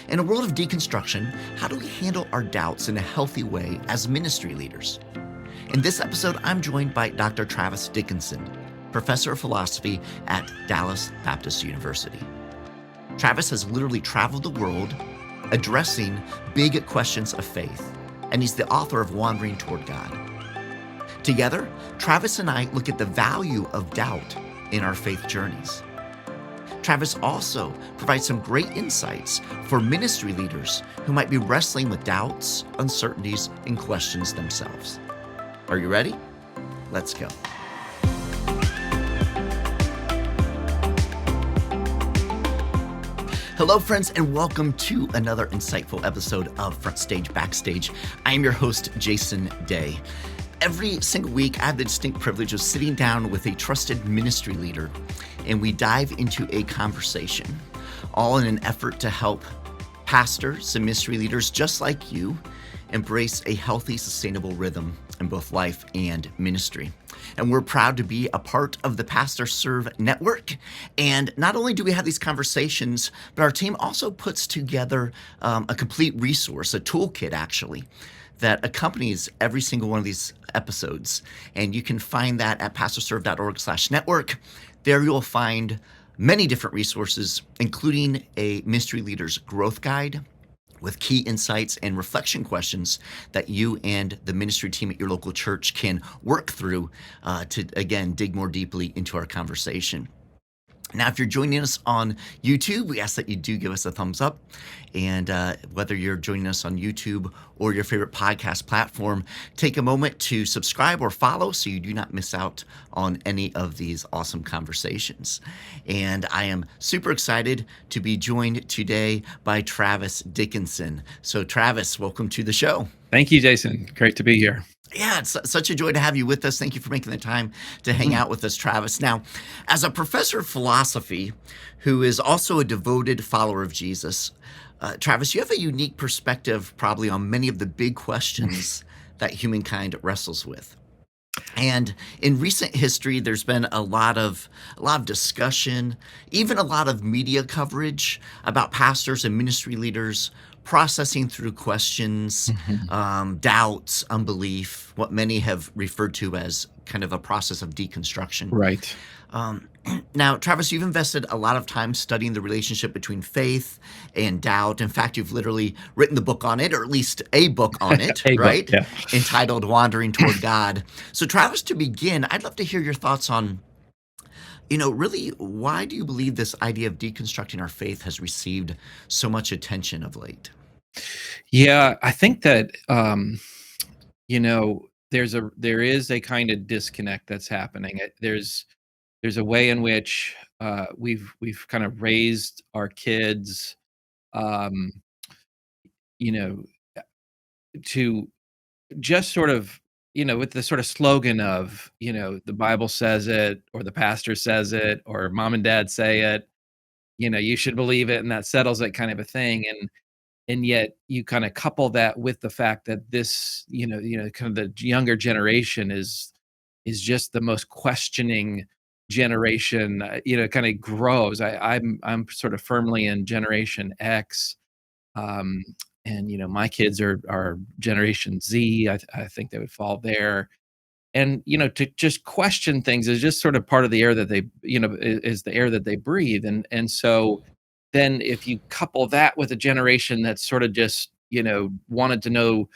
In a world of deconstruction, how do we handle our doubts in a healthy way as ministry leaders? In this episode, I'm joined by Dr. Travis Dickinson, professor of philosophy at Dallas Baptist University. Travis has literally traveled the world addressing big questions of faith, and he's the author of Wandering Toward God. Together, Travis and I look at the value of doubt in our faith journeys. Travis also provides some great insights for ministry leaders who might be wrestling with doubts, uncertainties, and questions themselves. Are you ready? Let's go. Hello, friends, and welcome to another insightful episode of FrontStage BackStage. I am your host, Jason Daye. Every single week, I have the distinct privilege of sitting down with a trusted ministry leader, and we dive into a conversation, all in an effort to help pastors and ministry leaders just like you embrace a healthy, sustainable rhythm in both life and ministry. And we're proud to be a part of the Pastor Serve Network. And not only do we have these conversations, but our team also puts together a complete resource, a toolkit actually, that accompanies every single one of these episodes. And you can find that at pastorserve.org/network. There you'll find many different resources, including a ministry leader's growth guide with key insights and reflection questions that you and the ministry team at your local church can work through to, again, dig more deeply into our conversation. Now, if you're joining us on YouTube, we ask that you do give us a thumbs up. And whether you're joining us on YouTube or your favorite podcast platform, take a moment to subscribe or follow so you do not miss out on any of these awesome conversations. And I am super excited to be joined today by Travis Dickinson. So Travis, welcome to the show. Thank you, Jason. Great to be here. Yeah, it's such a joy to have you with us. Thank you for making the time to hang out with us, Travis. Now, as a professor of philosophy who is also a devoted follower of Jesus, Travis, you have a unique perspective probably on many of the big questions that humankind wrestles with. And in recent history, there's been a lot of discussion, even a lot of media coverage about pastors and ministry leaders processing through questions, doubts, unbelief, what many have referred to as kind of a process of deconstruction. Right. Now, Travis, you've invested a lot of time studying the relationship between faith and doubt. In fact, you've literally written the book on it, or at least a book on it, right? Book, yeah. Entitled Wandering Toward God. So, Travis, to begin, I'd love to hear your thoughts on, really, why do you believe this idea of deconstructing our faith has received so much attention of late? Yeah, I think that, there is a kind of disconnect that's happening. There's a way in which we've kind of raised our kids, to just sort of, with the sort of slogan of, the Bible says it, or the pastor says it, or mom and dad say it, you should believe it, and that settles it, kind of a thing. And yet you kind of couple that with the fact that this, kind of the younger generation is just the most questioning generation, kind of grows. I'm sort of firmly in Generation X. And my kids are Generation Z. I think they would fall there. And to just question things is just sort of part of the air that they, is the air that they breathe. And so then if you couple that with a generation that's sort of just, wanted to know,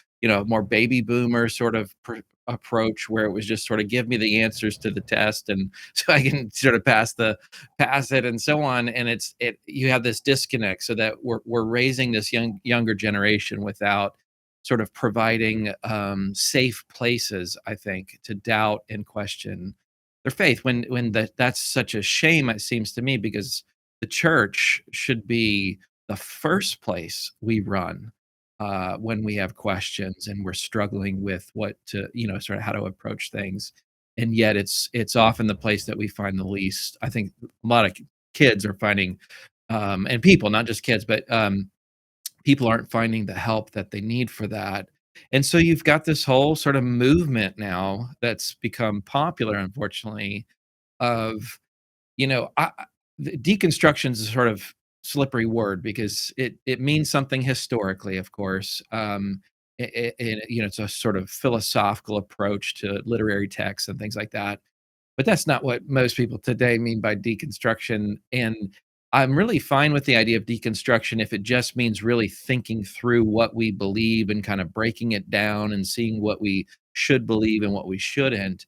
more baby boomer sort of approach, where it was just sort of give me the answers to the test and so I can sort of pass it and so on. And you have this disconnect, so that we're raising this younger generation without sort of providing safe places, I think, to doubt and question their faith. When that's such a shame, it seems to me, because the church should be the first place we run when we have questions and we're struggling with what to, sort of how to approach things. And yet it's often the place that we find the least. I think a lot of kids are finding, and people, not just kids, but people aren't finding the help that they need for that. And so you've got this whole sort of movement now that's become popular, unfortunately, of, the deconstruction is sort of slippery word because it means something historically, of course. It's a sort of philosophical approach to literary texts and things like that. But that's not what most people today mean by deconstruction, and I'm really fine with the idea of deconstruction if it just means really thinking through what we believe and kind of breaking it down and seeing what we should believe and what we shouldn't.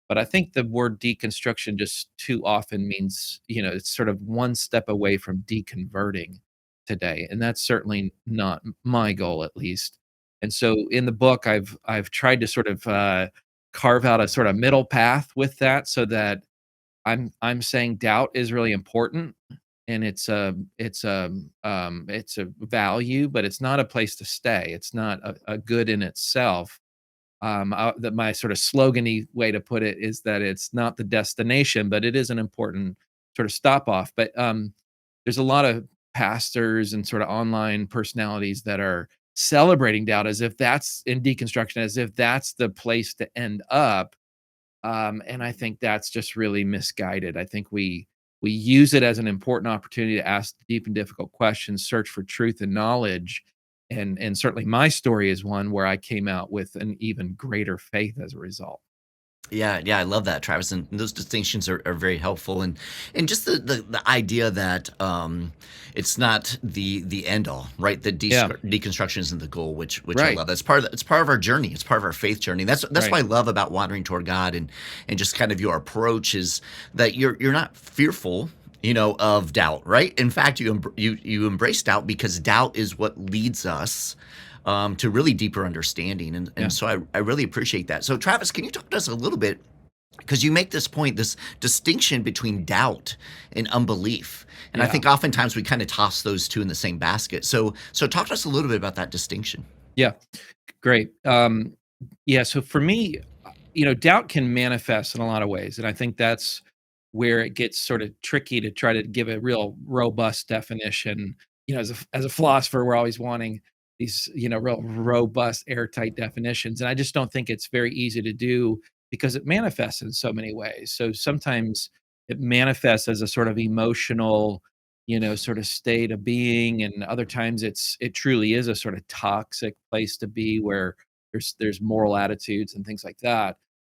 But I think the word deconstruction just too often means, it's sort of one step away from deconverting today, and that's certainly not my goal, at least. And so in the book, I've tried to sort of, carve out a sort of middle path with that so that I'm saying doubt is really important, and it's a value, but it's not a place to stay. It's not a good in itself. That my sort of slogany way to put it is that it's not the destination, but it is an important sort of stop off. But there's a lot of pastors and sort of online personalities that are celebrating doubt as if that's in deconstruction, as if that's the place to end up. And I think that's just really misguided. I think we use it as an important opportunity to ask deep and difficult questions, search for truth and knowledge. And certainly my story is one where I came out with an even greater faith as a result. Yeah, yeah, I love that, Travis, and those distinctions are very helpful, and just the idea that it's not the end all, right? The Yeah, deconstruction isn't the goal, which I right, love. That's it's part of our journey. It's part of our faith journey. That's what right. I love about wandering toward God, and just kind of your approach is that you're not fearful, of doubt, right? In fact, you embrace doubt because doubt is what leads us to really deeper understanding. And Yeah, so I really appreciate that. So, Travis, can you talk to us a little bit? Because you make this point, this distinction between doubt and unbelief. And I yeah, think oftentimes we kind of toss those two in the same basket. So talk to us a little bit about that distinction. yeah. Great. Yeah, so for me, doubt can manifest in a lot of ways, and I think that's where it gets sort of tricky to try to give a real robust definition. As a philosopher, we're always wanting these, real robust, airtight definitions, and I just don't think it's very easy to do because it manifests in so many ways. So sometimes it manifests as a sort of emotional, sort of state of being, and other times it truly is a sort of toxic place to be where there's moral attitudes and things like that.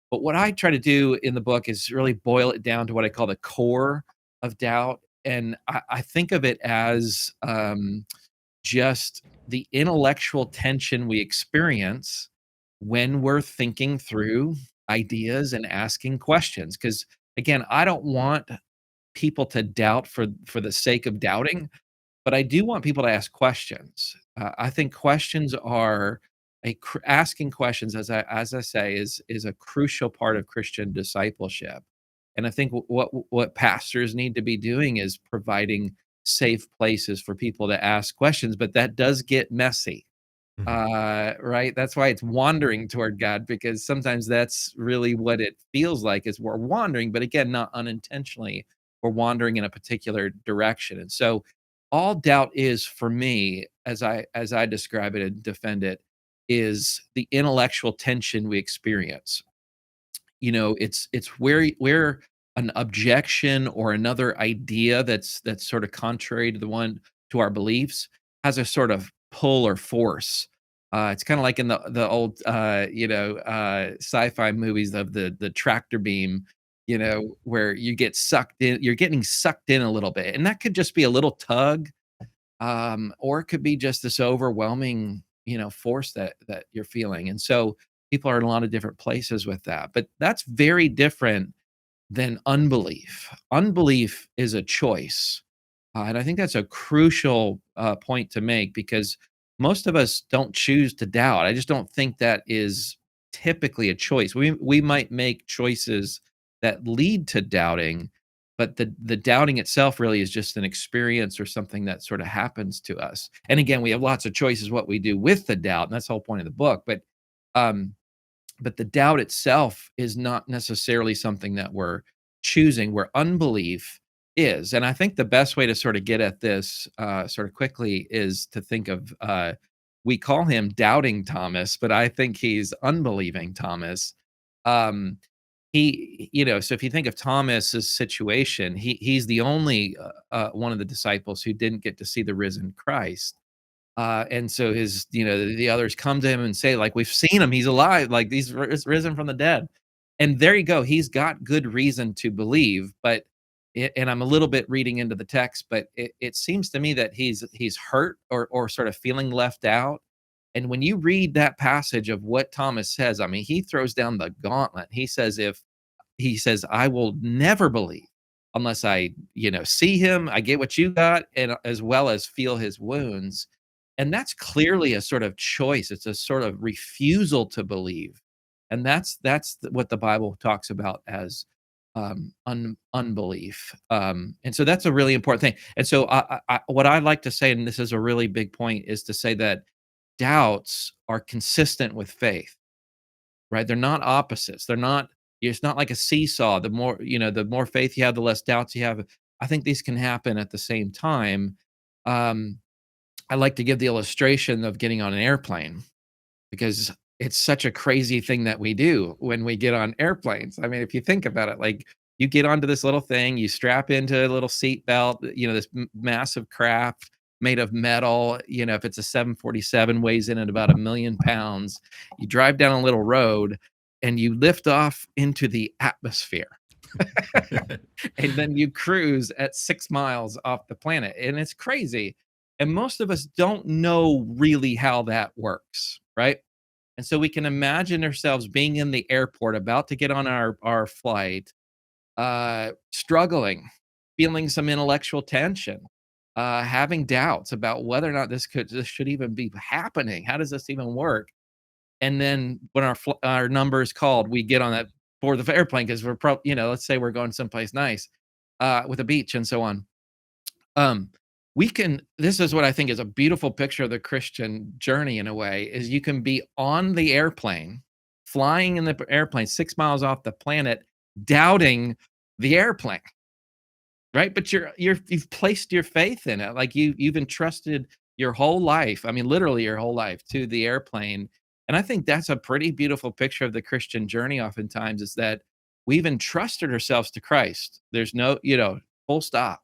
But what I try to do in the book is really boil it down to what I call the core of doubt, and I think of it as just the intellectual tension we experience when we're thinking through ideas and asking questions. Because again, I don't want people to doubt for the sake of doubting, but I do want people to ask questions. I think questions are asking questions, as I say, is a crucial part of Christian discipleship. And I think what pastors need to be doing is providing safe places for people to ask questions, but that does get messy. Mhm. Right? That's why it's wandering toward God, because sometimes that's really what it feels like is we're wandering, but again, not unintentionally. We're wandering in a particular direction. And so all doubt is for me, as I describe it and defend it, is the intellectual tension we experience. It's where an objection or another idea that's sort of contrary to the one to our beliefs has a sort of pull or force. It's kind of like in the old sci-fi movies of the tractor beam, where you get sucked in, you're getting sucked in a little bit. And that could just be a little tug, or it could be just this overwhelming, force that you're feeling. And so people are in a lot of different places with that. But that's very different than unbelief. Unbelief is a choice. And I think that's a crucial point to make because most of us don't choose to doubt. I just don't think that is typically a choice. We might make choices that lead to doubting, but the doubting itself really is just an experience or something that sort of happens to us. And again, we have lots of choices what we do with the doubt, and that's the whole point of the book. Um, but the doubt itself is not necessarily something that we're choosing, where unbelief is. And I think the best way to sort of get at this sort of quickly is to think of we call him doubting Thomas, but I think he's unbelieving Thomas. Um, so if you think of Thomas's situation, he's the only one of the disciples who didn't get to see the risen Christ. And so the others come to him and say, like, we've seen him, he's alive, like he's risen from the dead. And there you go. He's got good reason to believe, and I'm a little bit reading into the text, but it seems to me that he's hurt or sort of feeling left out. And when you read that passage of what Thomas says, I mean, he throws down the gauntlet. He says, I will never believe unless I, see him, I get what you got, and as well as feel his wounds. And that's clearly a sort of choice. It's a sort of refusal to believe. And what the Bible talks about as unbelief. And so that's a really important thing. And so what I like to say, and this is a really big point, is to say that doubts are consistent with faith, right? They're not opposites. It's not like a seesaw. The more faith you have, the less doubts you have. I think these can happen at the same time. Um, I like to give the illustration of getting on an airplane because it's such a crazy thing that we do when we get on airplanes. I mean, if you think about it, like you get onto this little thing, you strap into a little seat belt, this massive craft made of metal. If it's a 747, weighs in at about 1,000,000 pounds. You drive down a little road and you lift off into the atmosphere. And then you cruise at 6 miles off the planet. And it's crazy. And most of us don't know really how that works, right? And so we can imagine ourselves being in the airport, about to get on our flight, struggling, feeling some intellectual tension, having doubts about whether or not this should even be happening. How does this even work? And then when our number is called, we get on that board of the airplane because let's say we're going someplace nice, with a beach and so on. This is what I think is a beautiful picture of the Christian journey in a way, is you can be on the airplane, flying in the airplane 6 miles off the planet, doubting the airplane, right? But you've placed your faith in it. Like you've entrusted your whole life, I mean, literally your whole life, to the airplane. And I think that's a pretty beautiful picture of the Christian journey oftentimes, is that we've entrusted ourselves to Christ. There's no, full stop.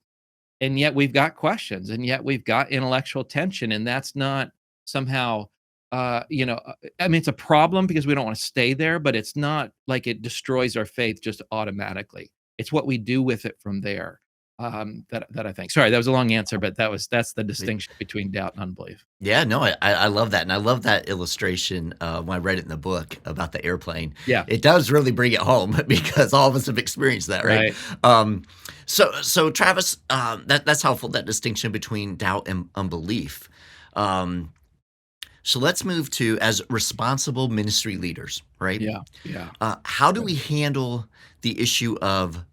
And yet we've got questions, and yet we've got intellectual tension, and that's not somehow, I mean, it's a problem because we don't want to stay there, but it's not like it destroys our faith just automatically. It's what we do with it from there. That I think. Sorry, that was a long answer, but that's the distinction between doubt and unbelief. Yeah, no, I love that, and I love that illustration, when I read it in the book about the airplane. Yeah. It does really bring it home because all of us have experienced that, right? Right. So Travis, that's helpful, that distinction between doubt and unbelief. So let's move to, as responsible ministry leaders, right? Yeah. Yeah. How do we handle the issue of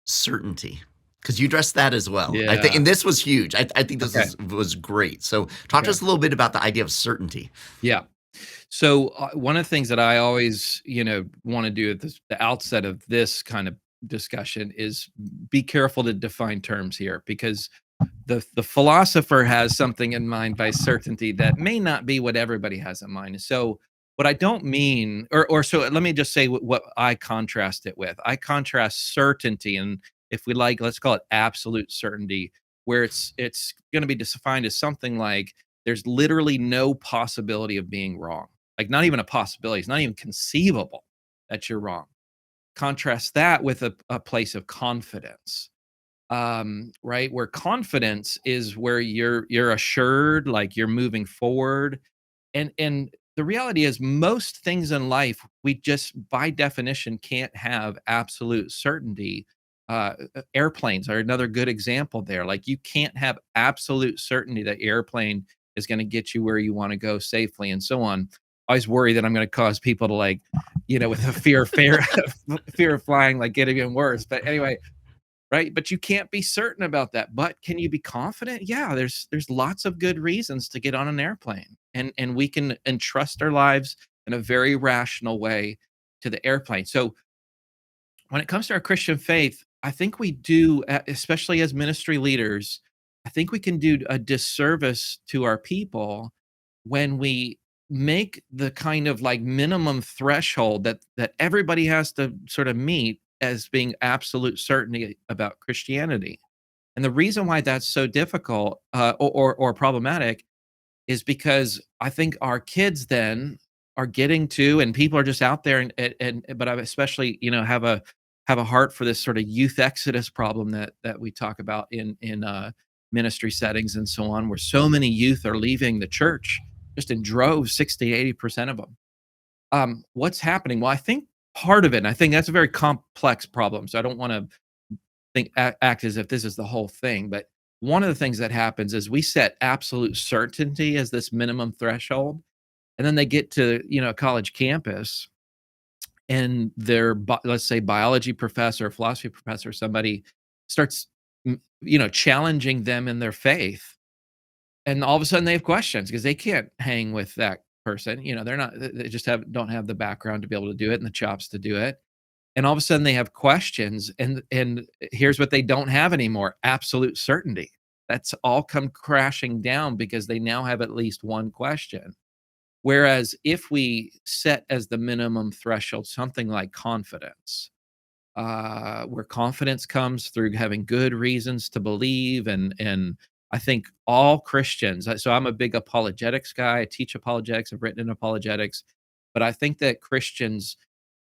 certainty? Because you addressed that as well. I think, Yeah. and this was huge. I think this Okay. was great. So talk to Okay. us a little bit about the idea of certainty. Yeah. So one of the things that I always, want to do at the outset of this kind of discussion is be careful to define terms here, because the philosopher has something in mind by certainty that may not be what everybody has in mind. So what I don't mean, or so let me just say what I contrast it with. I contrast certainty, and if we like, let's call it absolute certainty, where it's going to be defined as something like there's literally no possibility of being wrong. Like not even a possibility. It's not even conceivable that you're wrong. Contrast that with a place of confidence, right? Where confidence is where you're assured, like you're moving forward. And the reality is most things in life, we just by definition can't have absolute certainty. Airplanes are another good example there. Like you can't have absolute certainty that your airplane is going to get you where you want to go safely and so on. I always worry that I'm going to cause people to, like, with a fear of flying, like get even worse. But anyway, right? But you can't be certain about that. But can you be confident? Yeah, there's lots of good reasons to get on an airplane. And we can entrust our lives in a very rational way to the airplane. So when it comes to our Christian faith, I think we do, especially as ministry leaders, I think we can do a disservice to our people when we make the kind of like minimum threshold that everybody has to sort of meet as being absolute certainty about Christianity. And the reason why that's so difficult, or problematic, is because I think our kids then are getting to, and people are just out there, but I especially, have a heart for this sort of youth exodus problem that we talk about in ministry settings and so on, where so many youth are leaving the church just in droves, 60, 80% of them. What's happening? Well, I think part of it, and I think that's a very complex problem. So I don't want to act as if this is the whole thing, but one of the things that happens is we set absolute certainty as this minimum threshold, and then they get to, a college campus, and their let's say biology professor, philosophy professor, somebody starts challenging them in their faith, and all of a sudden they have questions because they can't hang with that person. They're not, they just don't have the background to be able to do it and the chops to do it, and all of a sudden they have questions, and here's what they don't have anymore: absolute certainty. That's all come crashing down because they now have at least one question. Whereas if we set as the minimum threshold something like confidence, where confidence comes through having good reasons to believe, and I think all Christians. So I'm a big apologetics guy. I teach apologetics. I've written in apologetics, but I think that Christians,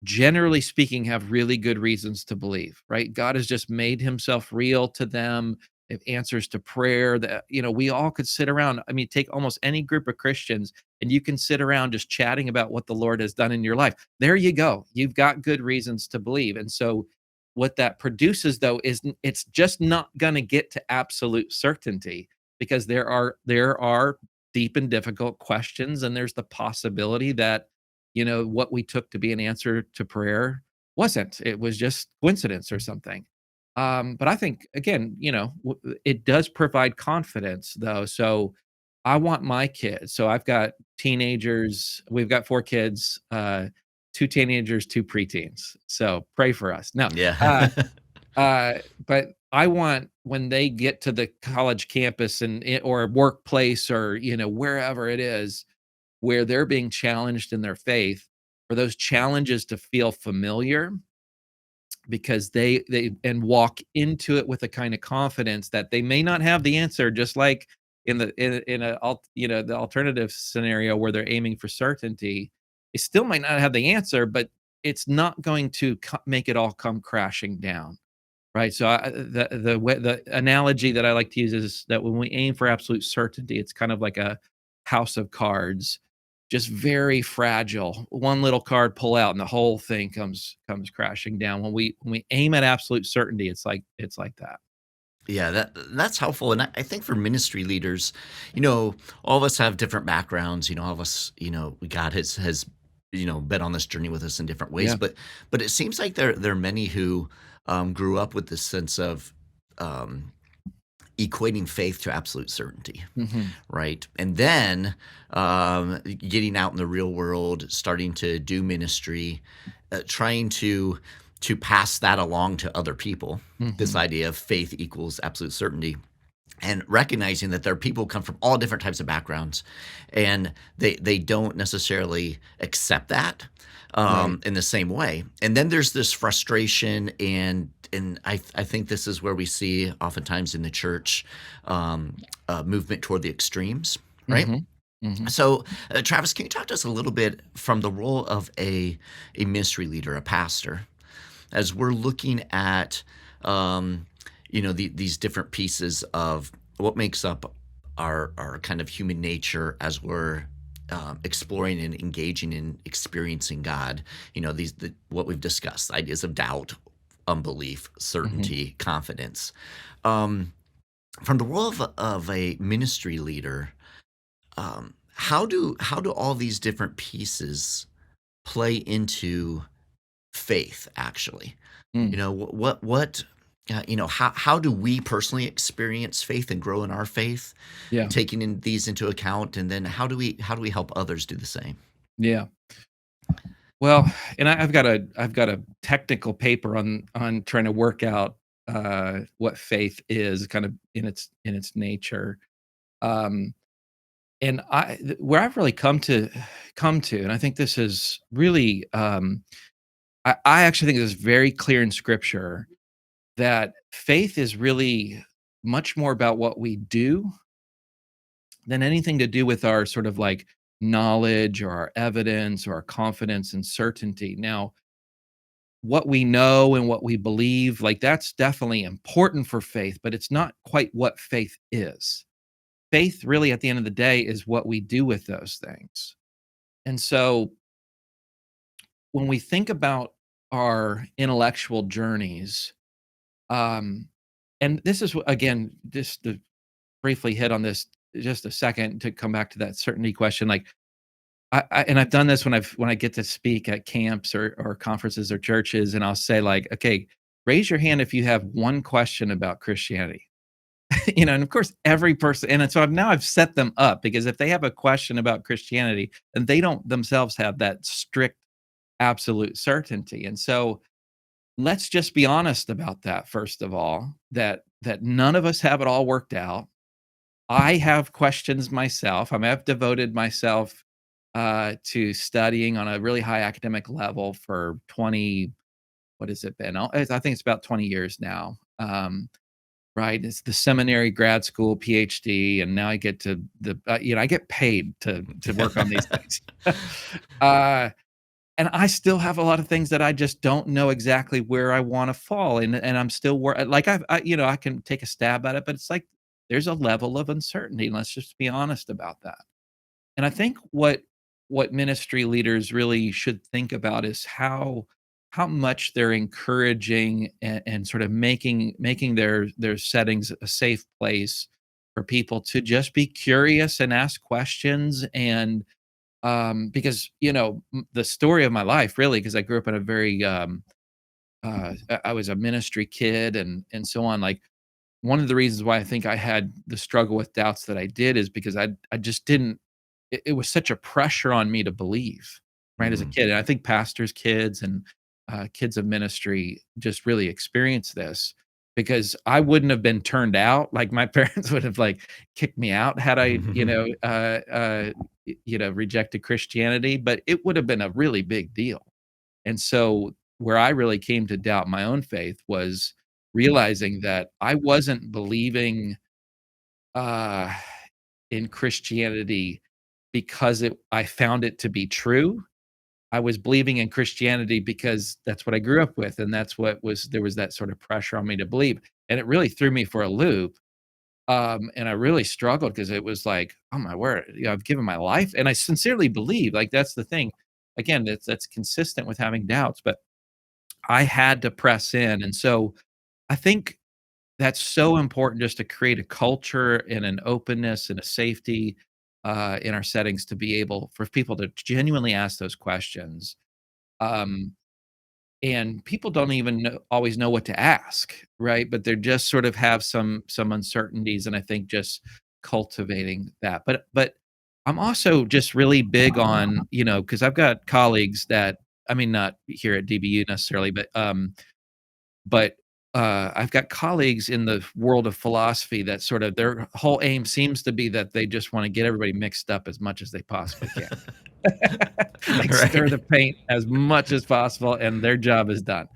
generally speaking, have really good reasons to believe. Right? God has just made Himself real to them. They have answers to prayer. That we all could sit around. I mean, take almost any group of Christians, and you can sit around just chatting about what the Lord has done in your life. There you go. You've got good reasons to believe. And so what that produces, though, is it's just not going to get to absolute certainty, because there are deep and difficult questions, and there's the possibility that what we took to be an answer to prayer wasn't. It was just coincidence or something. But I think, again, it does provide confidence, though. So I want my kids. So I've got teenagers. We've got 4 kids. 2 teenagers, 2 preteens. So pray for us. No, uh, Yeah. uh, but I want, when they get to the college campus or workplace, or wherever it is, where they're being challenged in their faith, for those challenges to feel familiar, because they and walk into it with a kind of confidence that they may not have the answer, just like the alternative scenario where they're aiming for certainty. They still might not have the answer, but it's not going to make it all come crashing down. Right. So the analogy that I like to use is that when we aim for absolute certainty, it's kind of like a house of cards, just very fragile. One little card pull out and the whole thing comes crashing down. When we aim at absolute certainty, it's like that. Yeah, that's helpful, and I think for ministry leaders, all of us have different backgrounds. All of us, God has been on this journey with us in different ways. Yeah. But it seems like there are many who grew up with this sense of um, equating faith to absolute certainty, Hmm. right? And then getting out in the real world, starting to do ministry, trying to pass that along to other people. This Hmm. idea of faith equals absolute certainty, and recognizing that there are people who come from all different types of backgrounds, and they don't necessarily accept that Right. in the same way. And then there's this frustration, and I think this is where we see oftentimes in the church movement toward the extremes, right? Hmm. Hmm. So, Travis, can you talk to us a little bit from the role of a ministry leader, a pastor, as we're looking at these different pieces of what makes up our kind of human nature as we're exploring and engaging in experiencing God. What we've discussed, ideas of doubt, unbelief, Hmm. certainty, confidence. Um, from the role of a ministry leader, how do all these different pieces play into faith? Actually, Mm. how do we personally experience faith and grow in our faith, Yeah. taking in these into account, and then how do we help others do the same? Yeah. Well, and I've got a technical paper on trying to work out what faith is, kind of in its nature. Um, And where I've really come to, and I think this is really, I actually think this is very clear in Scripture that faith is really much more about what we do than anything to do with our sort of like knowledge or our evidence or our confidence and certainty. Now, what we know and what we believe, like that's definitely important for faith, but it's not quite what faith is. Faith, really, at the end of the day, is what we do with those things. And so when we think about our intellectual journeys, um, and this is again, just to briefly hit on this just a second to come back to that certainty question. Like, and I've done this when I get to speak at camps or conferences or churches, and I'll say like, okay, raise your hand if you have one question about Christianity. And of course, every person, and so I've set them up because if they have a question about Christianity, and they don't themselves have that strict absolute certainty. And so let's just be honest about that first of all, that none of us have it all worked out. I have questions myself. I've devoted myself to studying on a really high academic level for 20, what has it been? I think it's about 20 years now. Right? It's the seminary, grad school, PhD, and now I get to I get paid to work on these things. uh, and I still have a lot of things that I just don't know exactly where I wanna fall, and I'm still like, I can take a stab at it, but it's like there's a level of uncertainty, and let's just be honest about that. And I think what ministry leaders really should think about is how much they're encouraging and sort of making their settings a safe place for people to just be curious and ask questions. And because the story of my life, really, because I grew up in a very I was a ministry kid and so on. Like, one of the reasons why I think I had the struggle with doubts that I did is because I just didn't, it was such a pressure on me to believe, right, as a Mm. kid. And I think pastors' kids and kids of ministry just really experience this, because I wouldn't have been turned out. Like, my parents would have like kicked me out had I, rejected Christianity, but it would have been a really big deal. And so where I really came to doubt my own faith was realizing that I wasn't believing uh, in Christianity because I found it to be true. I was believing in Christianity because that's what I grew up with, and that's what was there was that sort of pressure on me to believe, and it really threw me for a loop. And I really struggled because it was like, "Oh my word, I've given my life," and I sincerely believe, like, that's the thing. Again, that's consistent with having doubts, but I had to press in. And so I think that's so important, just to create a culture and an openness and a safety in our settings, to be able for people to genuinely ask those questions. Um, and people don't even always know what to ask, right? But they just sort of have some uncertainties, and I think just cultivating that. But I'm also just really big on, because I've got colleagues that, I mean, not here at DBU necessarily, but I've got colleagues in the world of philosophy that sort of their whole aim seems to be that they just wanna get everybody mixed up as much as they possibly can. Like, stir Right. the paint as much as possible, and their job is done.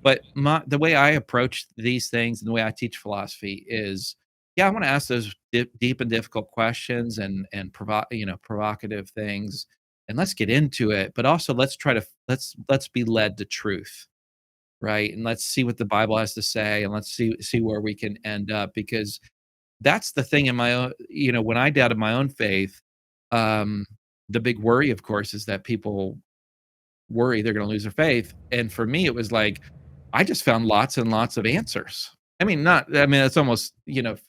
But the way I approach these things and the way I teach philosophy is, yeah, I wanna ask those deep and difficult questions and provocative things, and let's get into it, but also let's try to let's be led to truth. Right? And let's see what the Bible has to say, and let's see where we can end up, because that's the thing in my own, when I doubted my own faith, um, the big worry, of course, is that people worry they're gonna lose their faith. And for me, it was like, I just found lots and lots of answers. I mean, it's almost,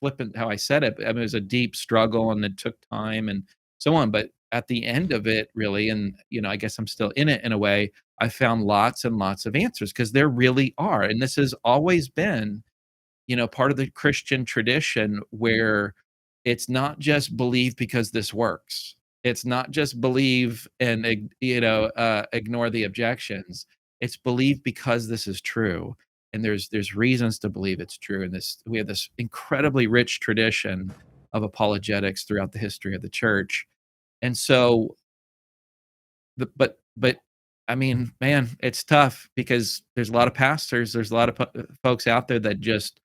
flippant how I said it, but I mean, it was a deep struggle and it took time and so on. But at the end of it, really, and, I guess I'm still in it in a way, I found lots and lots of answers, because there really are. And this has always been, part of the Christian tradition, where it's not just believe because this works. It's not just believe and ignore the objections. It's believe because this is true, and there's reasons to believe it's true. And this we have this incredibly rich tradition of apologetics throughout the history of the church. And so, but I mean, man, it's tough because there's a lot of pastors, there's a lot of folks out there that just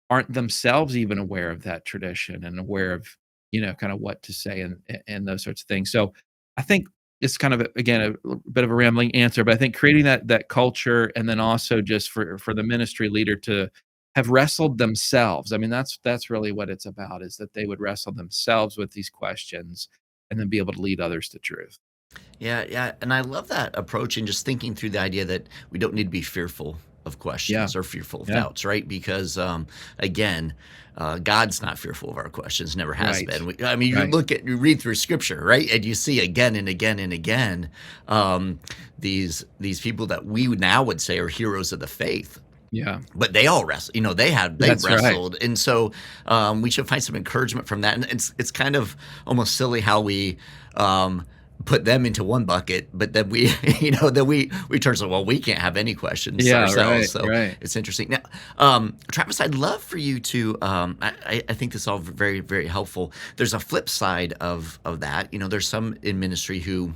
aren't themselves even aware of that tradition and aware of, kind of what to say and those sorts of things. So I think it's kind of again bit of a rambling answer, but I think creating that culture and then also just for the ministry leader to have wrestled themselves. I mean, that's really what it's about, is that they would wrestle themselves with these questions and then be able to lead others to truth. Yeah, yeah, and I love that approach and just thinking through the idea that we don't need to be fearful of Yeah. questions or fearful of Yeah. doubts, right? Because again, God's not fearful of our questions, never has Right. been. I mean, Right. you read through Scripture, right, and you see again and again and again these people that we now would say are heroes of the faith, Yeah. but they all wrestle. They That's right. wrestled, and so we should find some encouragement from that. And it's kind of almost silly how we put them into one bucket, but then we we turn so, well, we can't have any questions Yeah, ourselves. right, So right. it's interesting. Now, Travis, I'd love for you to. I think this is all very very helpful. There's a flip side of that. There's some in ministry who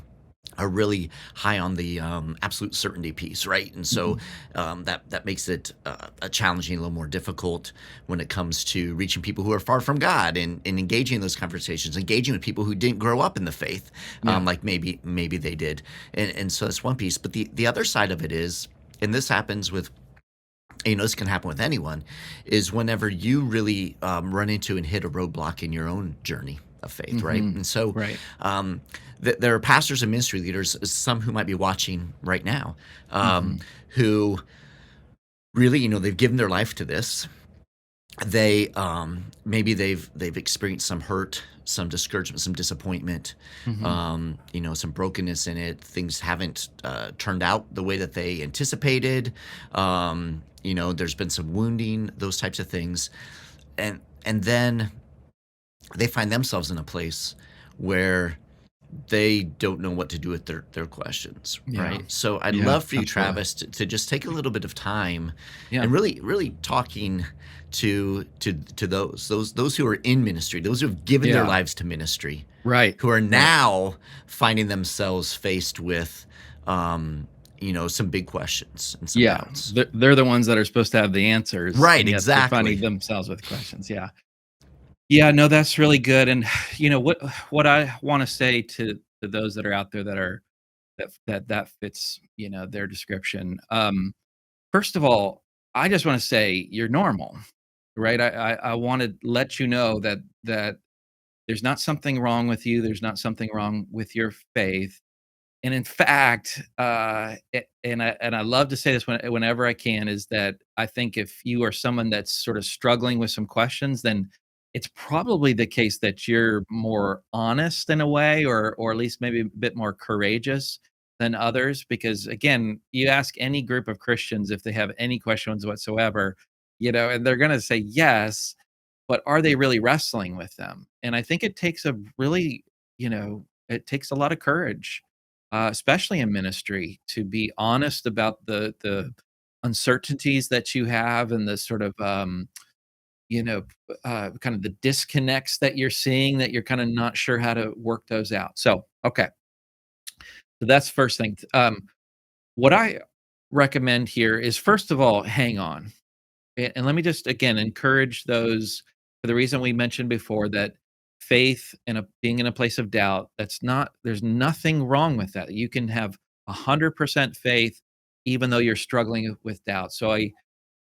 are really high on the absolute certainty piece, right? And so Mhm. that makes it challenging, a little more difficult when it comes to reaching people who are far from God and engaging in those conversations, engaging with people who didn't grow up in the faith, Yeah. like maybe they did, and so that's one piece. But the other side of it is, and this happens with. This can happen with anyone, is whenever you really run into and hit a roadblock in your own journey of faith, right? Mhm. And so Right. um, there are pastors and ministry leaders, some who might be watching right now, Mhm. who really, they've given their life to this. They maybe they've experienced some hurt, some discouragement, some disappointment, Mhm. some brokenness in it. Things haven't turned out the way that they anticipated. There's been some wounding, those types of things, and then they find themselves in a place where they don't know what to do with their questions, Yeah. right? So I'd Yeah, love for you, absolutely. Travis, to just take a little bit of time Yeah. and really talking to those who are in ministry, those who have given their Yeah. lives to ministry, Right. who are Right. now finding themselves faced with some big questions and some Yeah. doubts. They're the ones that are supposed to have the answers, Right, and yet they're finding exactly. themselves with questions. Yeah. Yeah, no, that's really good, and, what I wanna say to those that are out there that are that fits, their description. First of all, I just wanna say you're normal, right? I wanna let you know that there's not something wrong with you, there's not something wrong with your faith, and in fact, and I love to say this whenever I can, is that I think if you are someone that's sort of struggling with some questions, then it's probably the case that you're more honest in a way, or at least maybe a bit more courageous than others. Because again, you ask any group of Christians if they have any questions whatsoever, and they're going to say yes, but are they really wrestling with them? And I think it takes a really, it takes a lot of courage, especially in ministry, to be honest about the uncertainties that you have and the sort of kind of the disconnects that you're seeing, that you're kind of not sure how to work those out. So okay, so that's first thing. What I recommend here is, first of all, hang on. And let me just again encourage those, for the reason we mentioned before, that faith and being in a place of doubt, there's nothing wrong with that. You can have 100% faith even though you're struggling with doubt. So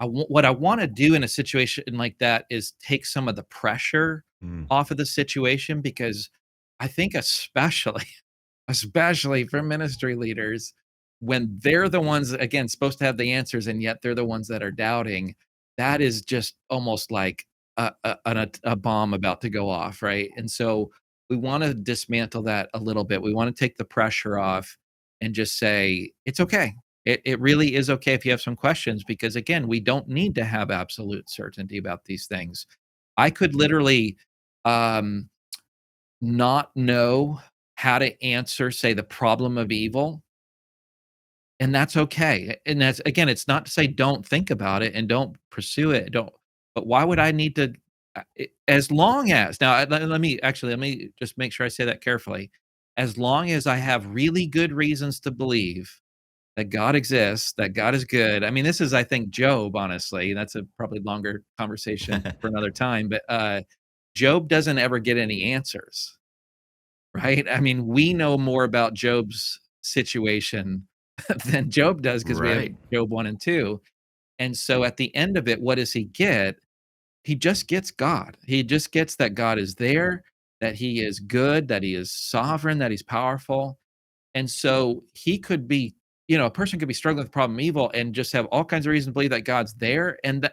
what I want to do in a situation like that is take some of the pressure Mm. off of the situation, because I think especially for ministry leaders, when they're the ones, again, supposed to have the answers, and yet they're the ones that are doubting, that is just almost like a bomb about to go off, right? And so we wanna dismantle that a little bit. We wanna take the pressure off and just say, "It's okay." It really is okay if you have some questions, because, again, we don't need to have absolute certainty about these things. I could literally, um not know how to answer, say, the problem of evil, and that's okay. And that's, again, it's not to say don't think about it and don't pursue it. Don't, but why would I need to? as long as now, let me just make sure I say that carefully. As long as I have really good reasons to believe that God exists, that God is good. I mean, this is, I think, Job, honestly. That's a probably longer conversation for another time, but, Job doesn't ever get any answers, right? I mean, we know more about Job's situation than Job does because we have Right. Job 1 and 2, and so at the end of it, what does he get? He just gets God. He just gets that God is there, that he is good, that he is sovereign, that he's powerful, and so he could be, a person could be struggling with problem evil and just have all kinds of reasons to believe that God's there and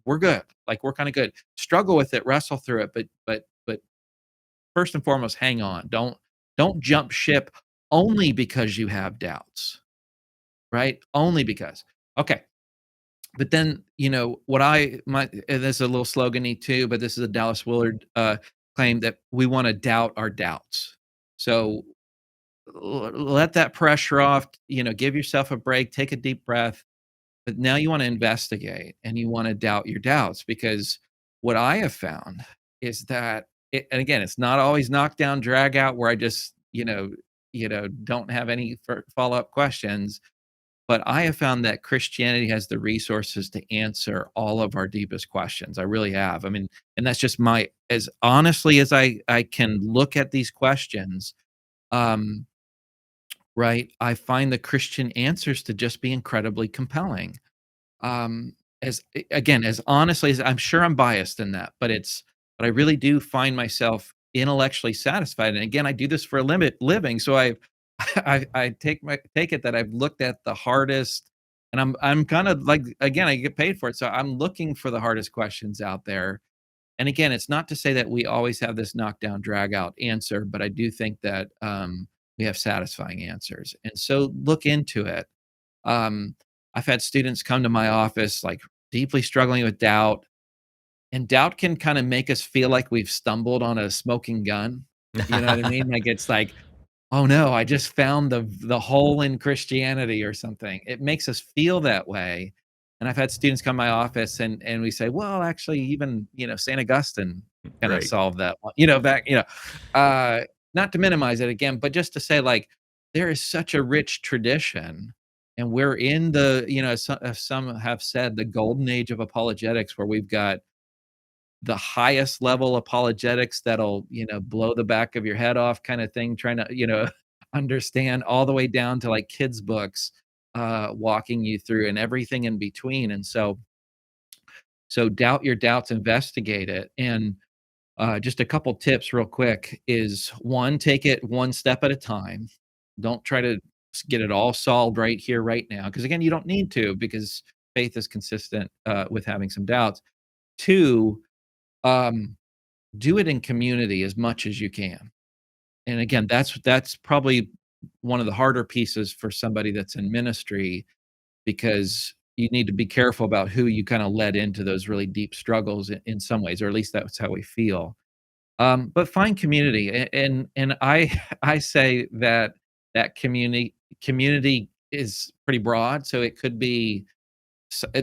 we're good. Like we're kind of good. Struggle with it, wrestle through it, but first and foremost, hang on. Don't jump ship only because you have doubts, right? Only because. Okay. But then, what I might, and this is a little slogany too, but this is a Dallas Willard claim that we want to doubt our doubts. So let that pressure off, give yourself a break, take a deep breath. But now you want to investigate and you want to doubt your doubts because what I have found is that, and again, it's not always knock down, drag out where I just, don't have any follow up questions. But I have found that Christianity has the resources to answer all of our deepest questions. I really have. I mean, and that's just as honestly as I can look at these questions. Um, right? I find the Christian answers to just be incredibly compelling. Again, as honestly as I'm sure I'm biased in that, but I really do find myself intellectually satisfied. And again, I do this for a living, so I take it that I've looked at the hardest, and I'm kind of like, again, I get paid for it, so I'm looking for the hardest questions out there. And again, it's not to say that we always have this knockdown, drag out answer, but I do think that we have satisfying answers. And so look into it. Um, I've had students come to my office like deeply struggling with doubt, and doubt can kind of make us feel like we've stumbled on a smoking gun. You know what I mean? Like it's like, oh no, I just found the hole in Christianity or something. It makes us feel that way. And I've had students come to my office and we say, well, actually, even St. Augustine kind of Right. solved that one. Not to minimize it again, but just to say like there is such a rich tradition. And we're in as some have said, the golden age of apologetics, where we've got the highest level apologetics that'll, blow the back of your head off kind of thing, trying to, understand all the way down to like kids' books, walking you through and everything in between. And so doubt your doubts, investigate it. And just a couple tips real quick is one, take it one step at a time. Don't try to get it all solved right here, right now. Because again, you don't need to, because faith is consistent with having some doubts. Two, um, do it in community as much as you can. And again, that's probably one of the harder pieces for somebody that's in ministry, because you need to be careful about who you kind of let into those really deep struggles in some ways, or at least that's how we feel. But find community, and I I say that community is pretty broad, so it could be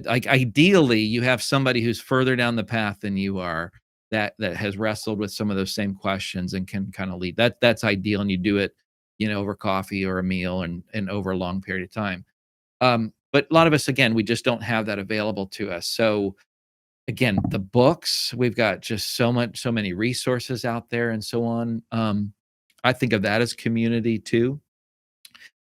like ideally you have somebody who's further down the path than you are, that has wrestled with some of those same questions and can kind of lead. That's ideal, and you do it, over coffee or a meal and over a long period of time. But a lot of us, again, we just don't have that available to us. So again, the books, we've got just so many resources out there and so on. I think of that as community too.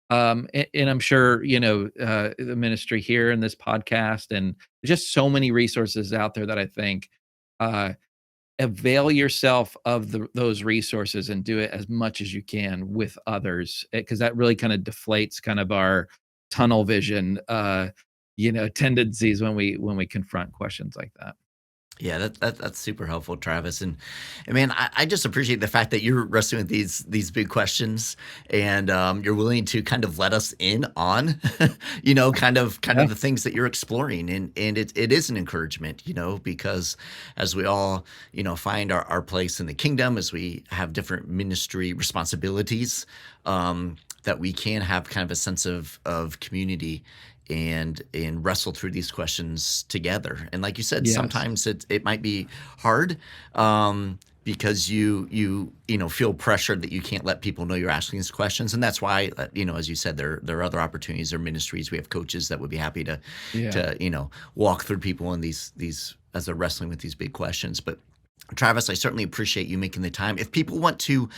And I'm sure, the ministry here in this podcast, and there's just so many resources out there that I think, uh, avail yourself of those resources and do it as much as you can with others, because that really kind of deflates kind of our tunnel vision, tendencies when we confront questions like that. Yeah, that's super helpful, Travis. And man, I just appreciate the fact that you're wrestling with these big questions, and you're willing to kind of let us in on, kind of Yeah. the things that you're exploring, and it is an encouragement, because as we all find our place in the kingdom, as we have different ministry responsibilities, that we can have kind of a sense of community and wrestle through these questions together. And like you said, Yes. sometimes it might be hard, because you know, feel pressured that you can't let people know you're asking these questions. And that's why, you know, as you said, there are other opportunities or ministries. We have coaches that would be happy Yeah. to, you know, walk through people in these as they're wrestling with these big questions. But Travis, I certainly appreciate you making the time. If people want to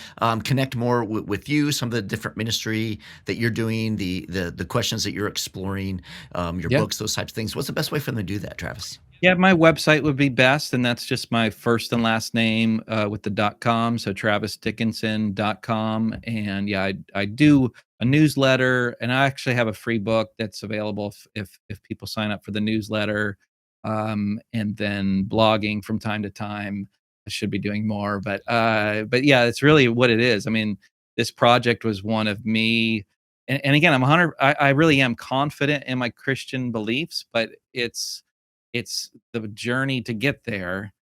connect more with you, some of the different ministry that you're doing, the questions that you're exploring, your Yeah. books, those types of things, what's the best way for them to do that, Travis? Yeah, my website would be best, and that's just my first and last name, with the .com, so travisdickinson.com, and, yeah, I do a newsletter, and I actually have a free book that's available if people sign up for the newsletter, and then blogging from time to time. I should be doing more, but yeah, it's really what it is. I mean, this project was one of me and again, I really am confident in my Christian beliefs, but it's the journey to get there,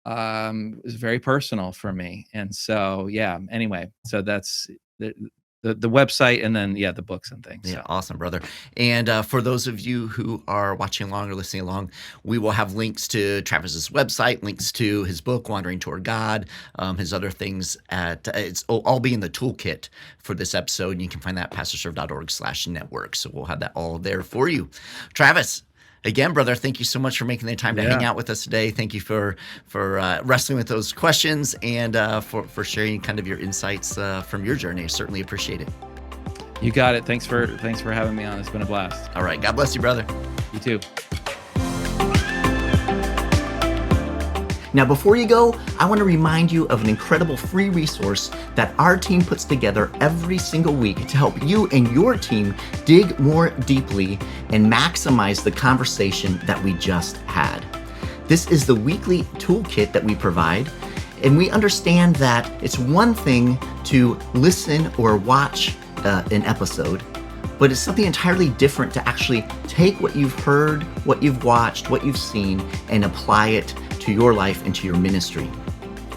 is very personal for me, and so, yeah, anyway, so that's the the website and then, yeah, the books and things, Yeah, so awesome, brother. And for those of you who are watching along or listening along, we will have links to Travis's website, links to his book, Wandering Toward God, his other things at it's all be in the toolkit for this episode. And you can find that at pastorserve.org/network. So we'll have that all there for you. Travis, again, brother, thank you so much for making the time to hang yeah. out with us today. Thank you for wrestling with those questions and for sharing kind of your insights from your journey. I certainly appreciate it. You got it. Thanks for having me on. It's been a blast. All right. God bless you, brother. You too. Now, before you go, I want to remind you of an incredible free resource that our team puts together every single week to help you and your team dig more deeply and maximize the conversation that we just had. This is the weekly toolkit that we provide. And we understand that it's one thing to listen or watch an episode, but it's something entirely different to actually take what you've heard, what you've watched, what you've seen, and apply it to your life and to your ministry.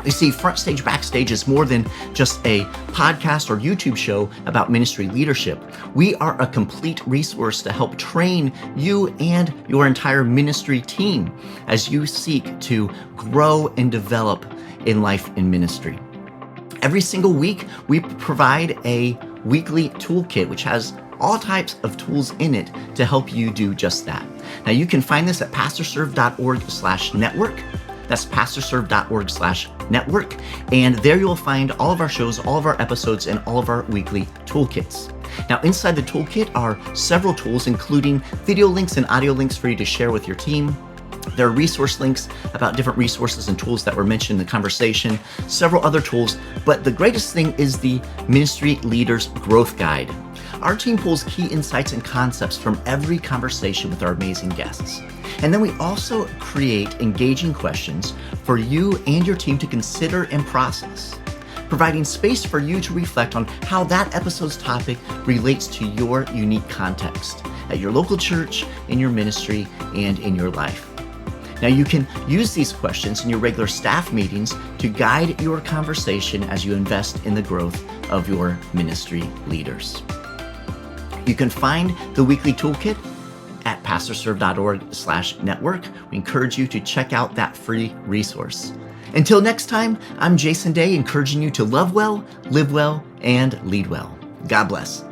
You see, FrontStage BackStage is more than just a podcast or YouTube show about ministry leadership. We are a complete resource to help train you and your entire ministry team as you seek to grow and develop in life and ministry. Every single week, we provide a weekly toolkit, which has all types of tools in it to help you do just that. Now, you can find this at pastorserve.org/network. That's pastorserve.org/network. And there you'll find all of our shows, all of our episodes, and all of our weekly toolkits. Now, inside the toolkit are several tools, including video links and audio links for you to share with your team. There are resource links about different resources and tools that were mentioned in the conversation, several other tools, but the greatest thing is the Ministry Leaders Growth Guide. Our team pulls key insights and concepts from every conversation with our amazing guests. And then we also create engaging questions for you and your team to consider and process, providing space for you to reflect on how that episode's topic relates to your unique context at your local church, in your ministry, and in your life. Now, you can use these questions in your regular staff meetings to guide your conversation as you invest in the growth of your ministry leaders. You can find the weekly toolkit at pastorserve.org/network. We encourage you to check out that free resource. Until next time, I'm Jason Daye, encouraging you to love well, live well, and lead well. God bless.